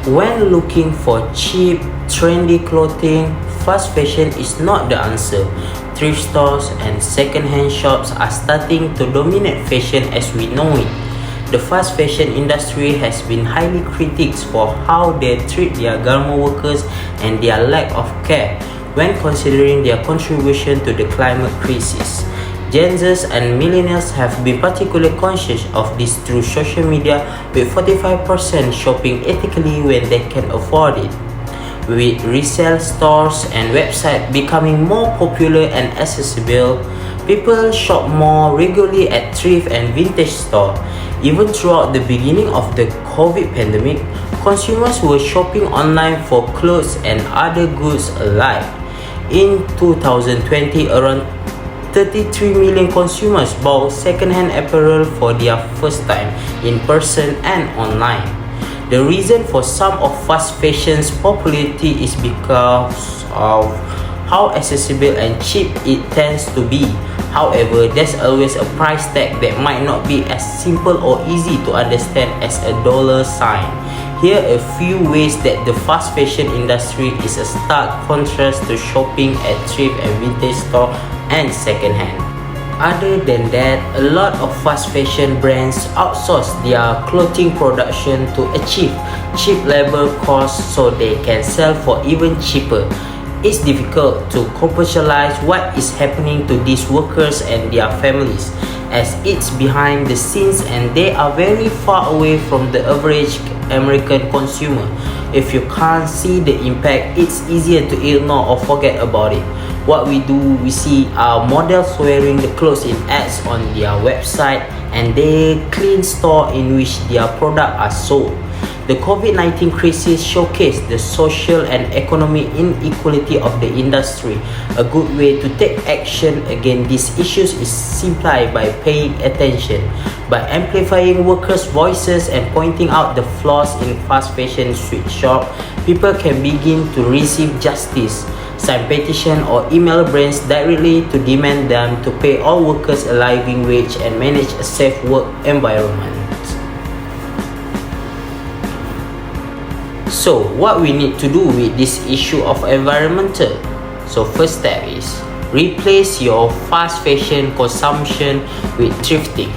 When looking for cheap, trendy clothing, fast fashion is not the answer. Thrift stores and second-hand shops are starting to dominate fashion as we know it. The fast fashion industry has been highly critiqued for how they treat their garment workers and their lack of care when considering their contribution to the climate crisis. Gen Zs and millennials have been particularly conscious of this through social media, with 45% shopping ethically when they can afford it. With resale stores and websites becoming more popular and accessible, people shop more regularly at thrift and vintage stores. Even throughout the beginning of the COVID pandemic, consumers were shopping online for clothes and other goods alike. In 2020, around 33 million consumers bought second-hand apparel for their first time in person and online. The reason for some of fast fashion's popularity is because of how accessible and cheap it tends to be. However, there's always a price tag that might not be as simple or easy to understand as a dollar sign. Here are a few ways that the fast fashion industry is a stark contrast to shopping at thrift and vintage store and second-hand. Other than that, a lot of fast fashion brands outsource their clothing production to achieve cheap labor costs so they can sell for even cheaper. It's difficult to commercialize what is happening to these workers and their families, as it's behind the scenes and they are very far away from the average American consumer. If you can't see the impact, it's easier to ignore or forget about it. What we see are models wearing the clothes in ads on their website and they clean store in which their products are sold. The COVID-19 crisis showcased the social and economic inequality of the industry. A good way to take action against these issues is simply by paying attention. By amplifying workers' voices and pointing out the flaws in fast fashion street shop, people can begin to receive justice. Sign petition or email brands directly to demand them to pay all workers a living wage and manage a safe work environment. So, what we need to do with this issue of environmental? So, first step is replace your fast fashion consumption with thrifting.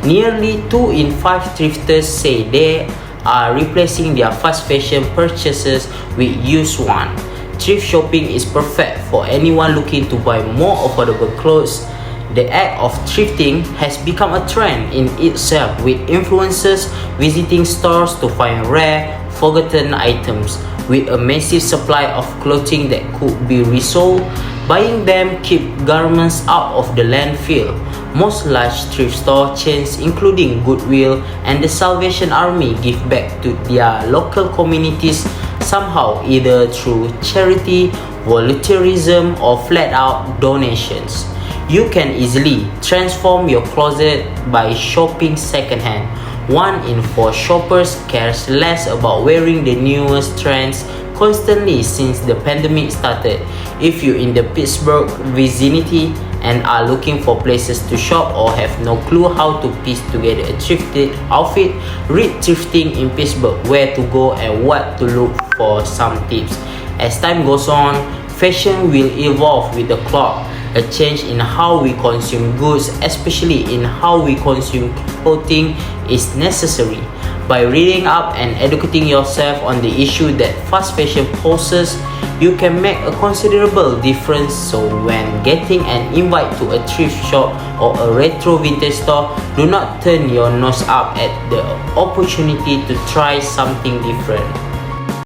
Nearly 2 in 5 thrifters say they are replacing their fast fashion purchases with used one. Thrift shopping is perfect for anyone looking to buy more affordable clothes. The act of thrifting has become a trend in itself, with influencers visiting stores to find rare, forgotten items. With a massive supply of clothing that could be resold, buying them keep garments out of the landfill. Most large thrift store chains, including Goodwill and the Salvation Army, give back to their local communities somehow, either through charity, volunteerism, or flat-out donations. You can easily transform your closet by shopping secondhand. 1 in 4 shoppers cares less about wearing the newest trends constantly since the pandemic started. If you're in the Pittsburgh vicinity and are looking for places to shop or have no clue how to piece together a thrifted outfit, read Thrifting in Pittsburgh, Where to Go and What to Look for some tips. As time goes on, fashion will evolve with the clock. A change in how we consume goods, especially in how we consume clothing, is necessary. By reading up and educating yourself on the issue that fast fashion poses, you can make a considerable difference. So when getting an invite to a thrift shop or a retro vintage store, do not turn your nose up at the opportunity to try something different.